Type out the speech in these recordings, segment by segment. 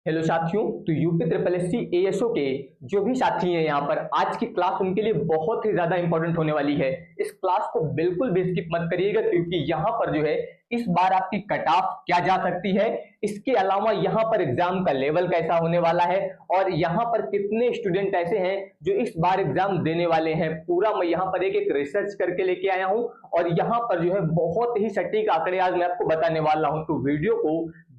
Hello साथियों, तो UP triple S C ASO के जो भी साथी हैं यहाँ पर, आज की क्लास उनके लिए बहुत ही ज्यादा इंपॉर्टेंट होने वाली है। इस क्लास को बिल्कुल भी स्किप मत करिएगा, क्योंकि यहाँ पर जो है इस बार आपकी कट ऑफ क्या जा सकती है, इसके अलावा यहाँ पर एग्जाम का लेवल कैसा होने वाला है और यहाँ पर कितने स्टूडेंट ऐसे हैं जो इस बार एग्जाम देने वाले हैं, पूरा मैं यहाँ पर एक एक रिसर्च करके लेके आया हूँ और यहाँ पर जो है बहुत ही सटीक आंकड़े आज मैं आपको बताने वाला हूँ। तो वीडियो को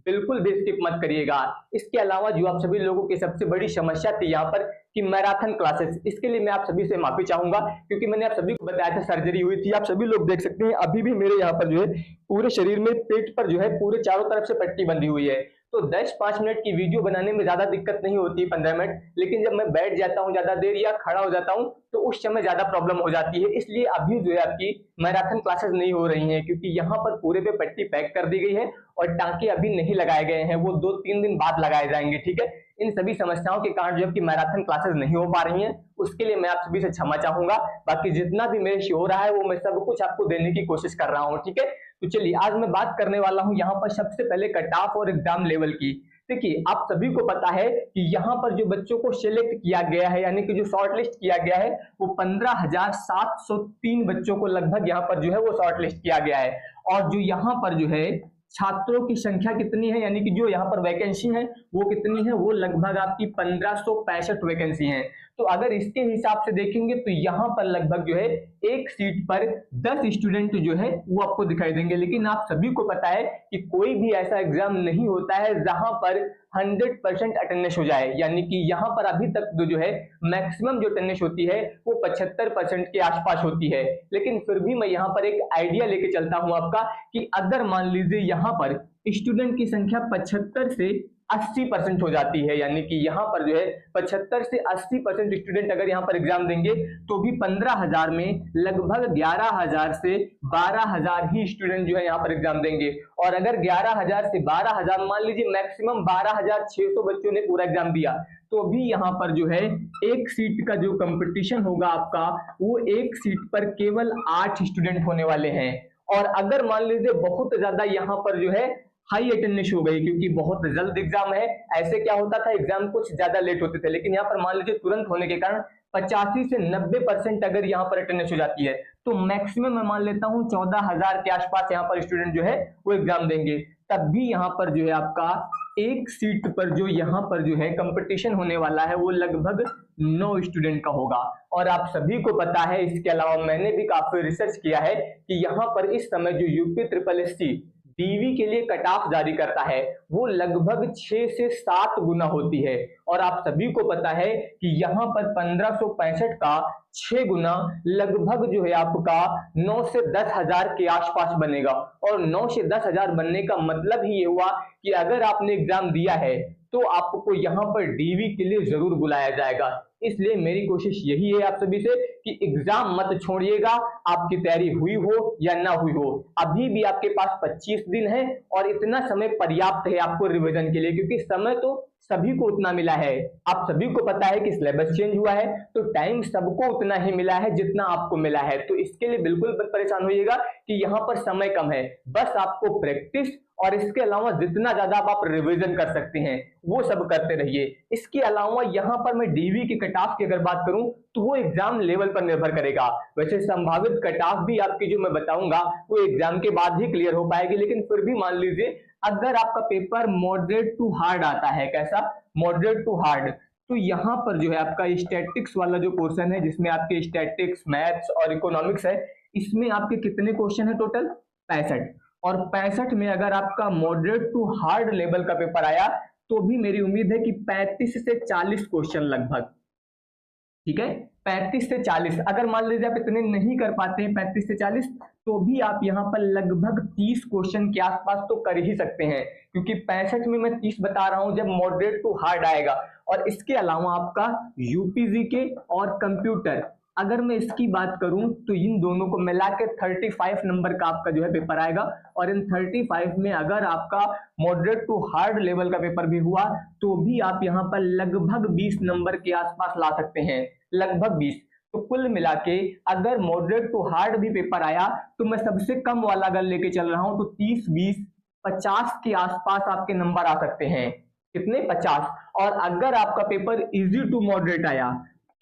बिल्कुल भी स्किप मत करिएगा। इसके अलावा जो आप सभी लोगों की सबसे बड़ी समस्या थी यहाँ पर कि मैराथन क्लासेस, इसके लिए मैं आप सभी से माफी चाहूंगा, क्योंकि मैंने आप सभी को बताया था सर्जरी हुई थी। आप सभी लोग देख सकते हैं अभी भी मेरे यहाँ पर जो है पूरे शरीर में, पेट पर जो है पूरे चारों तरफ से पट्टी बंधी हुई है। तो 10-5 मिनट की वीडियो बनाने में ज्यादा दिक्कत नहीं होती, 15 मिनट, लेकिन जब मैं बैठ जाता हूँ ज्यादा देर या खड़ा हो जाता हूँ तो उस समय ज्यादा प्रॉब्लम हो जाती है। इसलिए अभी जो है आपकी मैराथन क्लासेस नहीं हो रही हैं, क्योंकि यहाँ पर पूरे पे पट्टी पैक कर दी गई है और टांके अभी नहीं लगाए गए हैं, वो 2-3 दिन बाद लगाए जाएंगे। ठीक है, इन सभी समस्याओं के कारण जो है कि मैराथन क्लासेस नहीं हो पा रही हैं, उसके लिए मैं आप सभी से क्षमा चाहूंगा। बाकी जितना भी मेरे से हो रहा है वो मैं सब कुछ आपको देने की कोशिश कर रहा हूँ। ठीक है, तो चलिए आज मैं बात करने वाला हूँ यहाँ पर सबसे पहले कट ऑफ और एग्जाम लेवल की। देखिए, आप सभी को पता है कि यहाँ पर जो बच्चों को सिलेक्ट किया गया है, यानी कि जो शॉर्ट लिस्ट किया गया है, वो 15,703 बच्चों को लगभग यहाँ पर जो है वो शॉर्ट लिस्ट किया गया है। और जो यहाँ पर जो है छात्रों की संख्या कितनी है, यानी कि जो यहाँ पर वैकेंसी है वो कितनी है, वो लगभग आपकी 1565 वैकेंसी है। तो अगर इसके हिसाब से देखेंगे तो यहाँ पर लगभग जो है एक सीट पर 10 स्टूडेंट जो है वो आपको दिखाई देंगे। लेकिन आप सभी को पता है कि कोई भी ऐसा एग्जाम नहीं होता है जहां पर 100% अटेंडेंस हो जाए, यानी कि यहाँ पर अभी तक जो है मैक्सिमम जो अटेंडेंस होती है वो 75% के आसपास होती है। लेकिन फिर भी मैं यहाँ पर एक आइडिया लेके चलता हूँ आपका कि अगर मान लीजिए यहाँ पर स्टूडेंट की संख्या 75 से 80% हो जाती है, यानी कि यहाँ पर जो है 75 से 80% स्टूडेंट अगर यहाँ पर एग्जाम देंगे तो भी 15,000 में लगभग 11,000 से 12,000 ही स्टूडेंट जो है यहाँ पर एग्जाम देंगे। और अगर 11,000 से 12,000, मान लीजिए मैक्सिमम 12,600 बच्चों ने पूरा एग्जाम दिया, तो भी यहाँ पर जो है एक सीट का जो कंपटीशन होगा आपका, वो एक सीट पर केवल 8 स्टूडेंट होने वाले हैं। और अगर मान लीजिए बहुत ज्यादा यहाँ पर जो है हाई अटेंडेंस हो गई, क्योंकि बहुत जल्द एग्जाम है, ऐसे क्या होता था एग्जाम कुछ ज्यादा लेट होते थे, लेकिन यहाँ पर मान लीजिए तुरंत होने के कारण 85 से 90% अगर यहाँ पर अटेंडेंस हो जाती है तो मैक्सिमम मैं मान लेता हूँ 14,000 के आसपास यहाँ पर स्टूडेंट जो है वो एग्जाम देंगे। तब भी यहाँ पर जो है आपका एक सीट पर जो यहाँ पर जो है कंपटीशन होने वाला है वो लगभग 9 स्टूडेंट का होगा। और आप सभी को पता है, इसके अलावा मैंने भी काफी रिसर्च किया है कि यहाँ पर इस समय जो UP triple S C DV के लिए कट ऑफ जारी करता है वो लगभग 6 से 7 गुना होती है। और आप सभी को पता है कि यहाँ पर 1565 का 6 गुना लगभग जो है आपका 9 से 10,000 के आसपास बनेगा। और 9 से 10,000 बनने का मतलब ही ये हुआ कि अगर आपने एग्जाम दिया है तो आपको यहाँ पर डीवी के लिए जरूर बुलाया जाएगा। इसलिए मेरी कोशिश यही है आप सभी से कि एग्जाम मत छोड़िएगा, आपकी तैयारी हुई हो या ना हुई हो, अभी भी आपके पास 25 दिन है और इतना समय पर्याप्त है आपको रिवीजन के लिए, क्योंकि समय तो सभी को उतना मिला है। आप सभी को पता है कि सिलेबस चेंज हुआ है तो टाइम सबको उतना ही मिला है जितना आपको मिला है। तो इसके लिए बिल्कुल मत परेशान होइएगा कि यहाँ पर समय कम है, बस आपको प्रैक्टिस और इसके अलावा जितना ज्यादा आप रिवीजन कर सकते हैं वो सब करते रहिए। इसके अलावा यहाँ पर मैं डीवी की कट ऑफ की अगर बात करूं तो वो एग्जाम लेवल पर निर्भर करेगा। वैसे संभावित कट ऑफ भी आपकी जो मैं बताऊंगा वो एग्जाम के बाद ही क्लियर हो पाएगी, लेकिन फिर भी मान लीजिए अगर आपका पेपर मॉडरेट टू हार्ड आता है, कैसा मॉडरेट टू हार्ड, तो यहाँ पर जो है आपका स्टैटिक्स वाला जो पोर्शन है जिसमें आपके स्टैटिक्स, मैथ्स और इकोनॉमिक्स है, इसमें आपके कितने क्वेश्चन है टोटल 65। और 65 में अगर आपका मॉडरेट टू हार्ड लेवल का पेपर आया तो भी मेरी उम्मीद है कि 35 से 40 क्वेश्चन लगभग, ठीक है 35 से 40। अगर मान लीजिए आप इतने नहीं कर पाते हैं 35 से 40, तो भी आप यहाँ पर लगभग 30 क्वेश्चन के आसपास तो कर ही सकते हैं, क्योंकि 65 में मैं 30 बता रहा हूं जब मॉडरेट टू हार्ड आएगा। और इसके अलावा आपका यूपीजी के और कंप्यूटर, अगर मैं इसकी बात करूं तो इन दोनों को मिला के 35 नंबर का आपका जो है पेपर आएगा। और इन 35 में अगर आपका मॉडरेट टू हार्ड लेवल का पेपर भी हुआ तो भी आप यहाँ पर लगभग 20 नंबर के आसपास ला सकते हैं, लगभग 20। तो कुल मिला के अगर मॉडरेट टू हार्ड भी पेपर आया तो मैं सबसे कम वाला अगर लेके चल रहा हूं तो 30, 20, 50 के आसपास आपके नंबर आ सकते हैं। कितने 50। और अगर आपका पेपर इजी टू मॉडरेट आया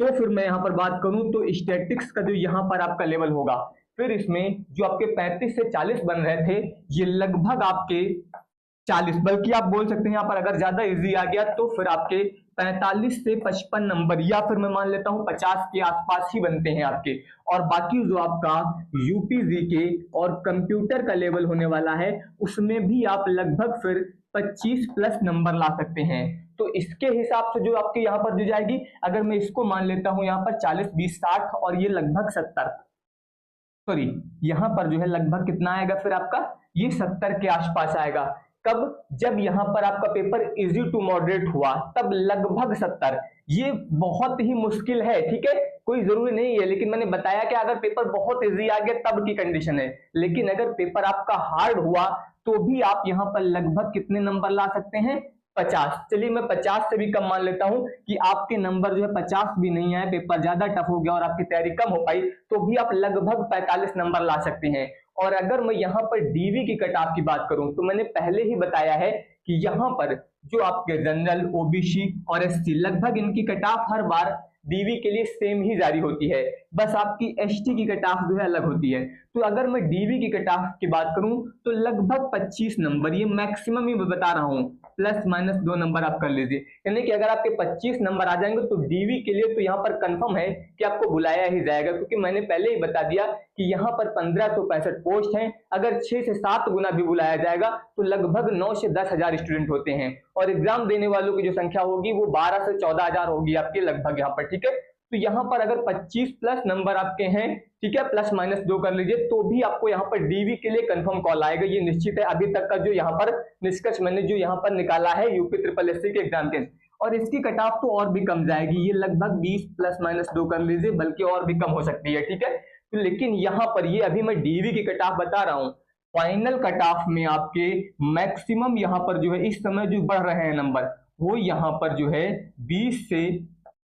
तो फिर मैं यहाँ पर बात करूं तो स्टैटिक्स का जो यहाँ पर आपका लेवल होगा, फिर इसमें जो आपके 35 से 40 बन रहे थे ये लगभग आपके 40, बल्कि आप बोल सकते हैं यहाँ पर अगर ज्यादा इजी आ गया तो फिर आपके 45 से 55 नंबर, या फिर मैं मान लेता हूँ 50 के आसपास ही बनते हैं आपके। और बाकी जो आपका यूपीजी के और कंप्यूटर का लेवल होने वाला है उसमें भी आप लगभग फिर 25 प्लस नंबर ला सकते हैं। तो इसके हिसाब से जो आपके यहाँ पर जो जाएगी, अगर मैं इसको मान लेता हूँ यहाँ पर 40 20 60 और ये लगभग 70, सॉरी यहाँ पर जो है लगभग कितना आएगा फिर आपका, ये 70 के आसपास आएगा। कब, जब यहाँ पर आपका पेपर इजी टू मॉडरेट हुआ तब लगभग 70। ये बहुत ही मुश्किल है, ठीक है, कोई जरूरी नहीं है, लेकिन मैंने बताया कि अगर पेपर बहुत इजी आ गया तब की कंडीशन है, लेकिन अगर पेपर आपका हार्ड हुआ तो भी आप यहाँ पर लगभग कितने नंबर ला सकते हैं, 50। चलिए मैं 50 से भी कम मान लेता हूं कि आपके नंबर जो है 50 भी नहीं आए, पेपर ज्यादा टफ हो गया और आपकी तैयारी कम हो पाई, तो भी आप लगभग 45 नंबर ला सकते हैं। और अगर मैं यहाँ पर डीवी की कट ऑफ की बात करूं तो मैंने पहले ही बताया है कि यहाँ पर जो आपके जनरल, ओबीसी और एससी लगभग इनकी कट ऑफ हर बार डीवी के लिए सेम ही जारी होती है, बस आपकी एसटी की कट ऑफ जो है अलग होती है। तो अगर मैं डीवी की कट ऑफ की बात करूं तो लगभग 25 नंबर, ये मैक्सिमम ही बता रहा हूं, प्लस माइनस 2 नंबर आप कर लीजिए, यानी कि अगर आपके 25 नंबर आ जाएंगे तो डीवी के लिए तो यहाँ पर कंफर्म है कि आपको बुलाया ही जाएगा, क्योंकि मैंने पहले ही बता दिया कि यहाँ पर 1565 पोस्ट हैं, अगर 6 से 7 गुना भी बुलाया जाएगा तो लगभग 9 से 10 हजार स्टूडेंट होते हैं, और एग्जाम देने वालों की जो संख्या होगी वो 12 से 14 हजार होगी आपके लगभग यहाँ पर, ठीक है। तो यहाँ पर अगर 25 प्लस नंबर आपके हैं, ठीक है, प्लस माइनस 2 कर लीजिए, तो भी आपको यहाँ पर डीवी के लिए कंफर्म कॉल आएगा, ये निश्चित है। अभी तक का जो यहाँ पर निष्कर्ष मैंने जो यहाँ पर निकाला है यूपी ट्रिपल एससी के एग्जाम के, और इसकी कट ऑफ तो और भी कम जाएगी, ये लगभग 20 प्लस माइनस 2 कर लीजिए, बल्कि और भी कम हो सकती है, ठीक है। तो लेकिन यहाँ पर ये अभी मैं डीवी की कट ऑफ बता रहा हूँ, फाइनल कट ऑफ में आपके मैक्सिमम यहाँ पर जो है इस समय जो बढ़ रहे हैं नंबर, वो यहाँ पर जो है 20 से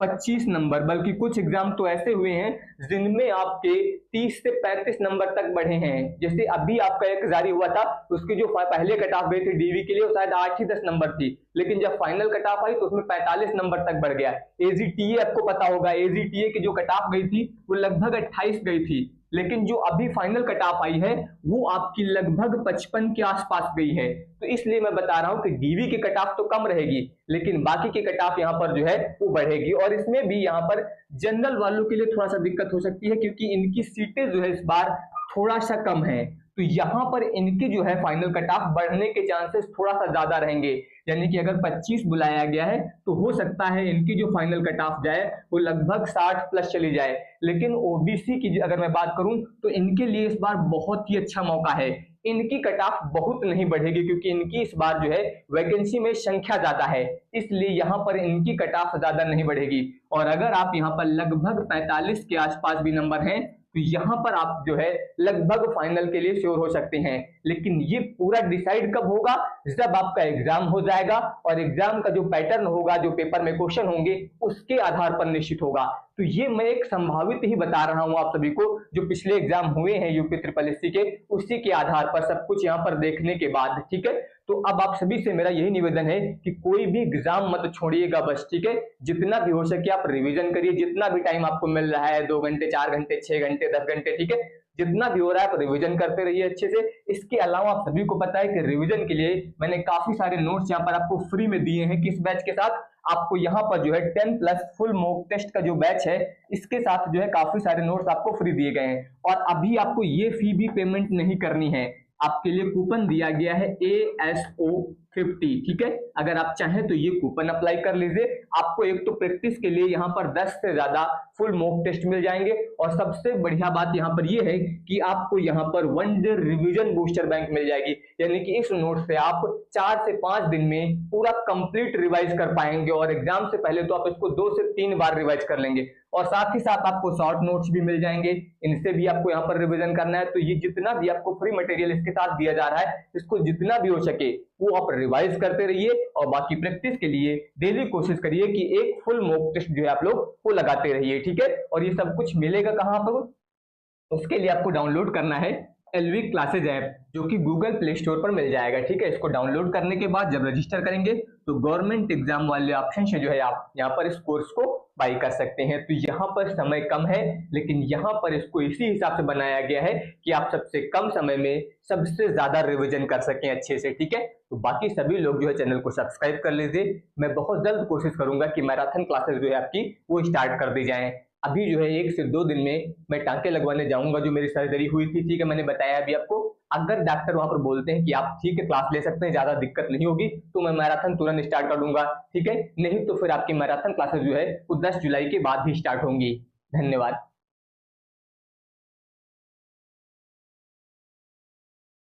25 नंबर, बल्कि कुछ एग्जाम तो ऐसे हुए हैं जिनमें आपके 30 से 35 नंबर तक बढ़े हैं। जैसे अभी आपका एक जारी हुआ था, उसकी जो पहले कट ऑफ गई थी डीवी के लिए वो शायद 8 ही 10 नंबर थी, लेकिन जब फाइनल कट ऑफ आई तो उसमें 45 नंबर तक बढ़ गया। एजीटीए आपको पता होगा, एजीटीए की जो कट ऑफ गई थी वो लगभग 28 गई थी, लेकिन जो अभी फाइनल कट ऑफ आई है वो आपकी लगभग 55 के आसपास गई है। तो इसलिए मैं बता रहा हूं कि डीवी की कट ऑफ तो कम रहेगी, लेकिन बाकी की कट ऑफ यहाँ पर जो है वो बढ़ेगी। और इसमें भी यहाँ पर जनरल वालों के लिए थोड़ा सा दिक्कत हो सकती है, क्योंकि इनकी सीटें जो है इस बार थोड़ा सा कम है, तो यहाँ पर इनकी जो है फाइनल कट ऑफ बढ़ने के चांसेस थोड़ा सा ज्यादा रहेंगे, यानी कि अगर 25 बुलाया गया है तो हो सकता है इनकी जो फाइनल कट ऑफ जाए वो लगभग 60 प्लस चली जाए। लेकिन ओबीसी की अगर मैं बात करूं तो इनके लिए इस बार बहुत ही अच्छा मौका है, इनकी कट ऑफ बहुत नहीं बढ़ेगी, क्योंकि इनकी इस बार जो है वैकेंसी में संख्या ज्यादा है, इसलिए यहाँ पर इनकी कट ऑफ ज्यादा नहीं बढ़ेगी। और अगर आप यहाँ पर लगभग 45 के आसपास भी नंबर हैं तो यहाँ पर आप जो है लगभग फाइनल के लिए श्योर हो सकते हैं। लेकिन ये पूरा डिसाइड कब होगा, जब आपका एग्जाम हो जाएगा, और एग्जाम का जो पैटर्न होगा, जो पेपर में क्वेश्चन होंगे उसके आधार पर निश्चित होगा। तो ये मैं एक संभावित ही बता रहा हूं आप सभी को, जो पिछले एग्जाम हुए हैं यूपी ट्रिपल एससी के, उसी के आधार पर सब कुछ यहाँ पर देखने के बाद, ठीक है। तो अब आप सभी से मेरा यही निवेदन है कि कोई भी एग्जाम मत छोड़िएगा बस, ठीक है, जितना भी हो सके आप रिवीजन करिए, जितना भी टाइम आपको मिल रहा है, 2 घंटे 4 घंटे 6 घंटे 10 घंटे, ठीक है, जितना भी हो रहा है आप रिवीजन करते रहिए अच्छे से। इसके अलावा आप सभी को पता है कि रिवीजन के लिए मैंने काफी सारे नोट्स यहाँ पर आपको फ्री में दिए हैं, किस बैच के साथ, आपको यहाँ पर जो है 10 प्लस फुल मॉक टेस्ट का जो बैच है इसके साथ जो है काफी सारे नोट्स आपको फ्री दिए गए हैं। और अभी आपको ये फी भी पेमेंट नहीं करनी है, आपके लिए कूपन दिया गया है ASO50, ठीक है, अगर आप चाहें तो ये कूपन अप्लाई कर लीजिए। आपको एक तो प्रैक्टिस के लिए यहाँ पर 10 से ज्यादा फुल मॉक टेस्ट मिल जाएंगे, और सबसे बढ़िया बात यहाँ पर ये है कि आपको यहाँ पर 1 डे रिवीजन बूस्टर बैंक मिल जाएगी, यानी कि इस नोट से आप 4 से 5 दिन में पूरा कंप्लीट रिवाइज कर पाएंगे, और एग्जाम से पहले तो आप इसको 2 से 3 बार रिवाइज कर लेंगे, और साथ ही साथ आपको शॉर्ट नोट्स भी मिल जाएंगे, इनसे भी आपको यहाँ पर रिवीजन करना है। तो ये जितना भी आपको फ्री मटेरियल इसके साथ दिया जा रहा है, इसको जितना भी हो सके वो आप रिवाइज करते रहिए, और बाकी प्रैक्टिस के लिए डेली कोशिश करिए कि एक फुल मॉक टेस्ट जो है आप लोग वो लगाते रहिए, ठीक है। और ये सब कुछ मिलेगा कहाँ पर, उसके लिए आपको डाउनलोड करना है एलवी क्लासेज ऐप जो कि गूगल प्ले स्टोर पर मिल जाएगा। ठीक है, इसको डाउनलोड करने के बाद जब रजिस्टर करेंगे तो गवर्नमेंट एग्जाम वाले ऑप्शन से जो है आप यहाँ पर इस कोर्स को बाई कर सकते हैं। तो यहाँ पर समय कम है, लेकिन यहाँ पर इसको इसी हिसाब से बनाया गया है कि आप सबसे कम समय में सबसे ज्यादा रिवीजन कर सकें अच्छे से। ठीक है, तो बाकी सभी लोग जो है चैनल को सब्सक्राइब कर लीजिए। मैं बहुत जल्द कोशिश करूंगा कि मैराथन क्लासेस जो है आपकी वो स्टार्ट कर दी जाए। अभी जो है 1 से 2 दिन में मैं टांके लगवाने जाऊंगा, जो मेरी सर्जरी हुई थी। ठीक है, मैंने बताया अभी आपको। अगर डॉक्टर वहां पर बोलते हैं कि आप ठीक है क्लास ले सकते हैं, ज्यादा दिक्कत नहीं होगी, तो मैं मैराथन तुरंत स्टार्ट कर दूंगा। ठीक है, नहीं तो फिर आपकी मैराथन क्लासेस जो है वो 10 जुलाई के बाद ही स्टार्ट होंगी। धन्यवाद।